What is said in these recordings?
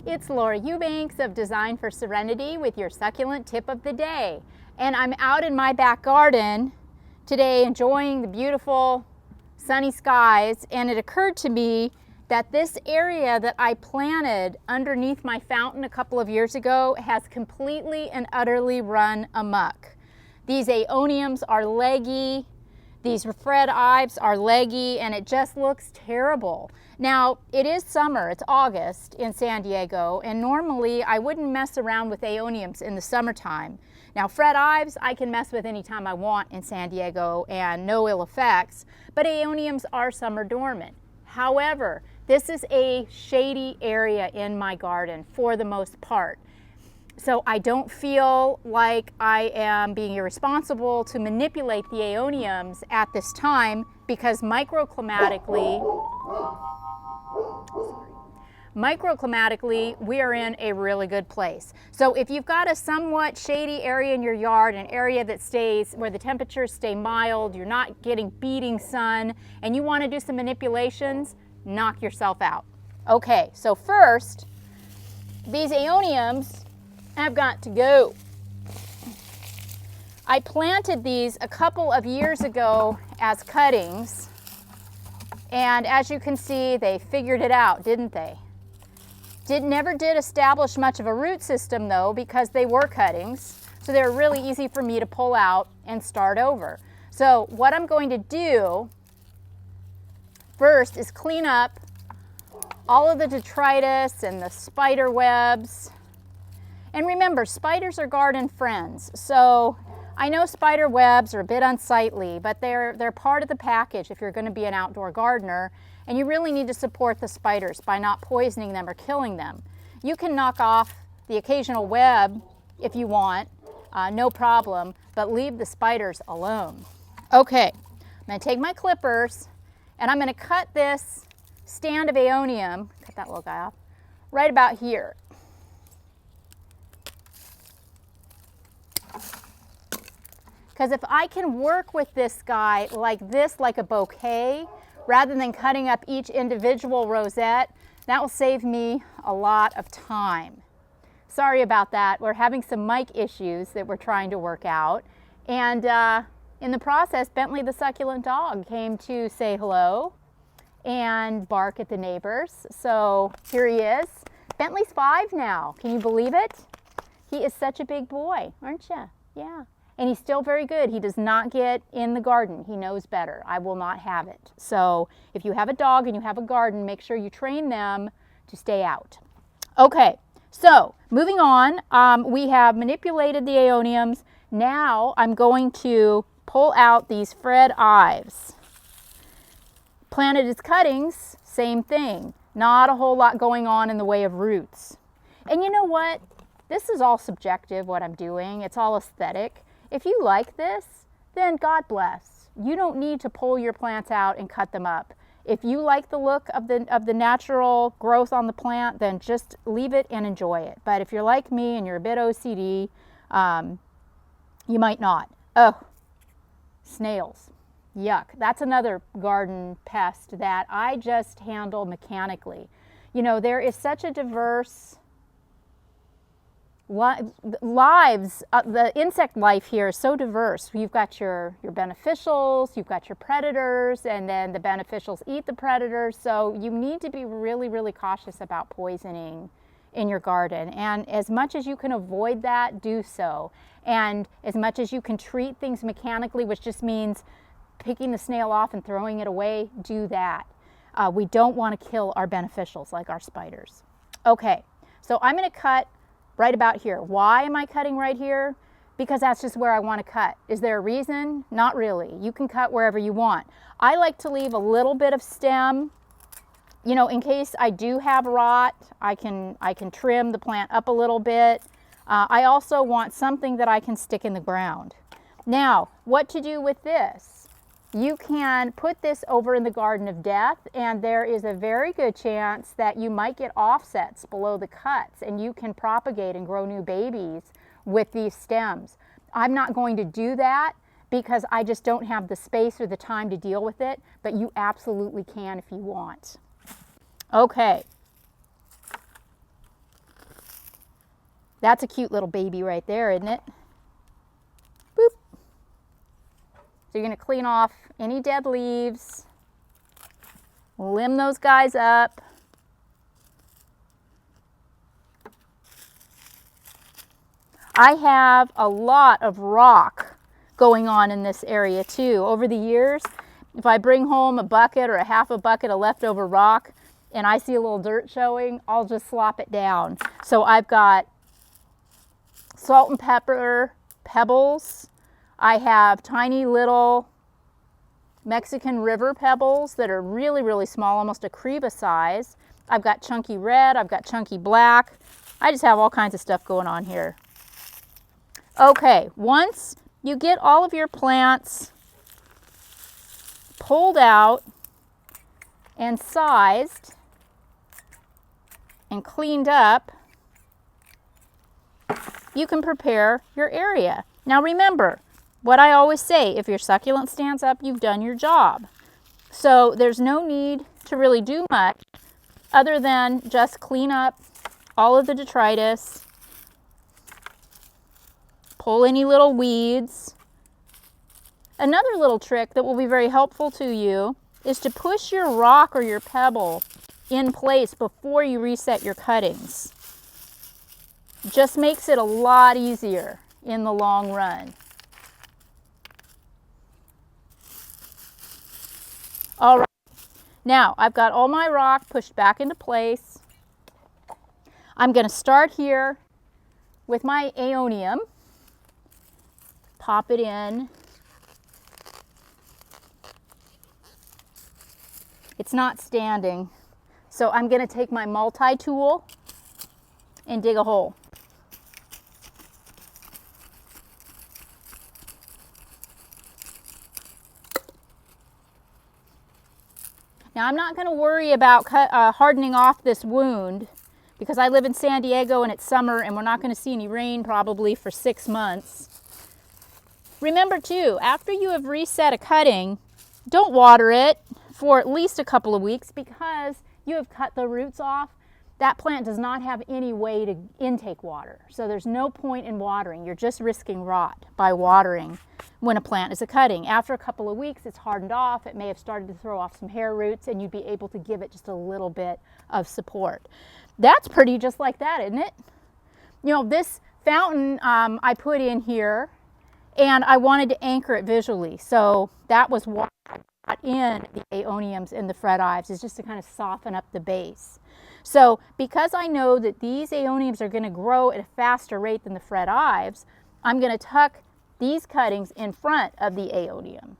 It's Laura Eubanks of Design for Serenity with your succulent tip of the day. And I'm out in my back garden today enjoying the beautiful sunny skies, and it occurred to me that this area that I planted underneath my fountain a couple of years ago has completely and utterly run amok. These aeoniums are leggy, these red ives are leggy, and it just looks terrible. Now, it is summer, it's August in San Diego, and normally I wouldn't mess around with aeoniums in the summertime. Now, Fred Ives I can mess with anytime I want in San Diego and no ill effects, but aeoniums are summer dormant. However, this is a shady area in my garden for the most part. So I don't feel like I am being irresponsible to manipulate the aeoniums at this time, because microclimatically, we are in a really good place. So if you've got a somewhat shady area in your yard, an area that stays where the temperatures stay mild, you're not getting beating sun, and you want to do some manipulations, knock yourself out. Okay, so first, these aeoniums have got to go. I planted these a couple of years ago as cuttings, and as you can see, they figured it out, didn't they? Never did establish much of a root system though, because they were cuttings, so they're really easy for me to pull out and start over. So what I'm going to do first is clean up all of the detritus and the spider webs. And remember, spiders are garden friends, so I know spider webs are a bit unsightly, but they're part of the package if you're going to be an outdoor gardener, and you really need to support the spiders by not poisoning them or killing them. You can knock off the occasional web if you want, no problem, but leave the spiders alone. Okay, I'm going to take my clippers and I'm going to cut this stand of aeonium, cut that little guy off, right about here. Because if I can work with this guy like this, like a bouquet, rather than cutting up each individual rosette, that will save me a lot of time. Sorry about that. We're having some mic issues that we're trying to work out. And in the process, Bentley the succulent dog came to say hello and bark at the neighbors. So here he is. Bentley's 5 now. Can you believe it? He is such a big boy, aren't you? Yeah. And he's still very good. He does not get in the garden. He knows better. I will not have it. So if you have a dog and you have a garden, make sure you train them to stay out. Okay, so moving on, we have manipulated the aeoniums. Now I'm going to pull out these Fred Ives. Planted as cuttings, same thing. Not a whole lot going on in the way of roots. And you know what? This is all subjective, what I'm doing. It's all aesthetic. If you like this, then God bless. You don't need to pull your plants out and cut them up. If you like the look of the natural growth on the plant, then just leave it and enjoy it. But if you're like me and you're a bit OCD, you might not. Oh, snails. Yuck. That's another garden pest that I just handle mechanically. You know, there is such a diverse lives, the insect life here is so diverse. You've got your beneficials, you've got your predators, and then the beneficials eat the predators. So you need to be really, really cautious about poisoning in your garden. And as much as you can avoid that, do so. And as much as you can treat things mechanically, which just means picking the snail off and throwing it away, do that. We don't want to kill our beneficials like our spiders. Okay, so I'm going to cut right about here. Why am I cutting right here? Because that's just where I want to cut. Is there a reason? Not really. You can cut wherever you want. I like to leave a little bit of stem, you know, in case I do have rot. I can trim the plant up a little bit. I also want something that I can stick in the ground. Now, what to do with this? You can put this over in the Garden of Death, and there is a very good chance that you might get offsets below the cuts, and you can propagate and grow new babies with these stems. I'm not going to do that because I just don't have the space or the time to deal with it, but you absolutely can if you want. Okay. That's a cute little baby right there, isn't it? Boop. So you're going to clean off any dead leaves, limb those guys up. I have a lot of rock going on in this area too. Over the years, if I bring home a bucket or a half a bucket of leftover rock and I see a little dirt showing, I'll just slop it down. So I've got salt and pepper pebbles. I have tiny little Mexican River pebbles that are really, really small, almost a Creva size. I've got chunky red, I've got chunky black. I just have all kinds of stuff going on here. Okay, once you get all of your plants pulled out and sized and cleaned up, you can prepare your area. Now remember, what I always say, if your succulent stands up, you've done your job. So there's no need to really do much other than just clean up all of the detritus, pull any little weeds. Another little trick that will be very helpful to you is to push your rock or your pebble in place before you reset your cuttings. Just makes it a lot easier in the long run. All right, now I've got all my rock pushed back into place. I'm going to start here with my aeonium. Pop it in. It's not standing, so I'm going to take my multi-tool and dig a hole. Now I'm not going to worry about hardening off this wound because I live in San Diego and it's summer and we're not going to see any rain probably for 6 months. Remember too, after you have reset a cutting, don't water it for at least a couple of weeks because you have cut the roots off. That plant does not have any way to intake water. So there's no point in watering. You're just risking rot by watering when a plant is a cutting. After a couple of weeks, it's hardened off. It may have started to throw off some hair roots and you'd be able to give it just a little bit of support. That's pretty just like that, isn't it? You know, this fountain I put in here and I wanted to anchor it visually. So that was what I got in the aeoniums and the fret ives, is just to kind of soften up the base. So because I know that these aeoniums are going to grow at a faster rate than the fret ives, I'm going to tuck these cuttings in front of the aeonium.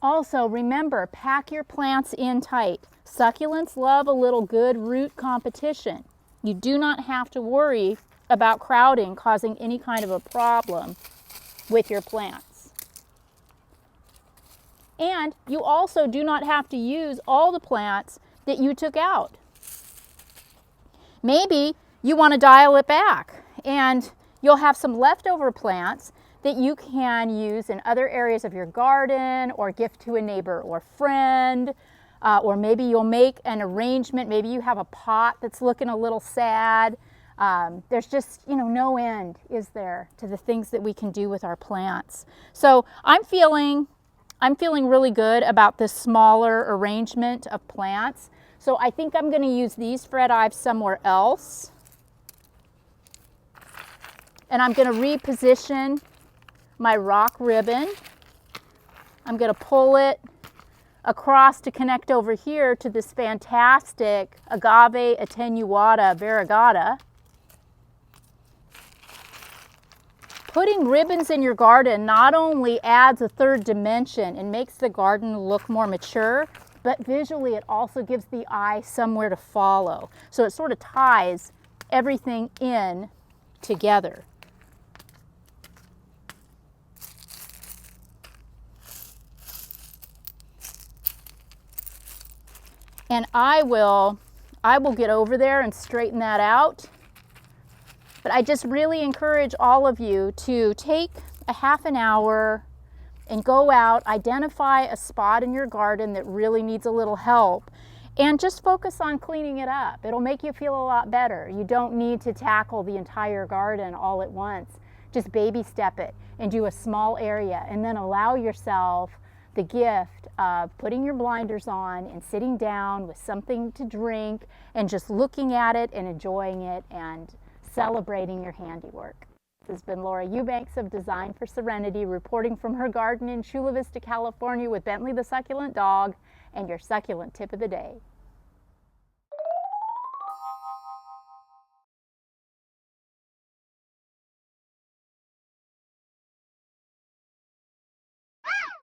Also, remember, pack your plants in tight. Succulents love a little good root competition. You do not have to worry about crowding causing any kind of a problem with your plants. And you also do not have to use all the plants that you took out. Maybe you want to dial it back and you'll have some leftover plants that you can use in other areas of your garden or gift to a neighbor or friend, or maybe you'll make an arrangement. Maybe you have a pot that's looking a little sad. There's just, no end, is there, to the things that we can do with our plants. So I'm feeling really good about this smaller arrangement of plants. So I think I'm going to use these fret ives somewhere else. And I'm going to reposition my rock ribbon. I'm going to pull it across to connect over here to this fantastic Agave attenuata variegata. Putting ribbons in your garden not only adds a third dimension and makes the garden look more mature, but visually it also gives the eye somewhere to follow. So it sort of ties everything in together. And I will get over there and straighten that out. But I just really encourage all of you to take a half an hour and go out, identify a spot in your garden that really needs a little help, and just focus on cleaning it up. It'll make you feel a lot better. You don't need to tackle the entire garden all at once. Just baby step it and do a small area, and then allow yourself the gift of putting your blinders on and sitting down with something to drink and just looking at it and enjoying it and celebrating your handiwork. This has been Laura Eubanks of Design for Serenity, reporting from her garden in Chula Vista, California with Bentley the Succulent Dog, and your succulent tip of the day.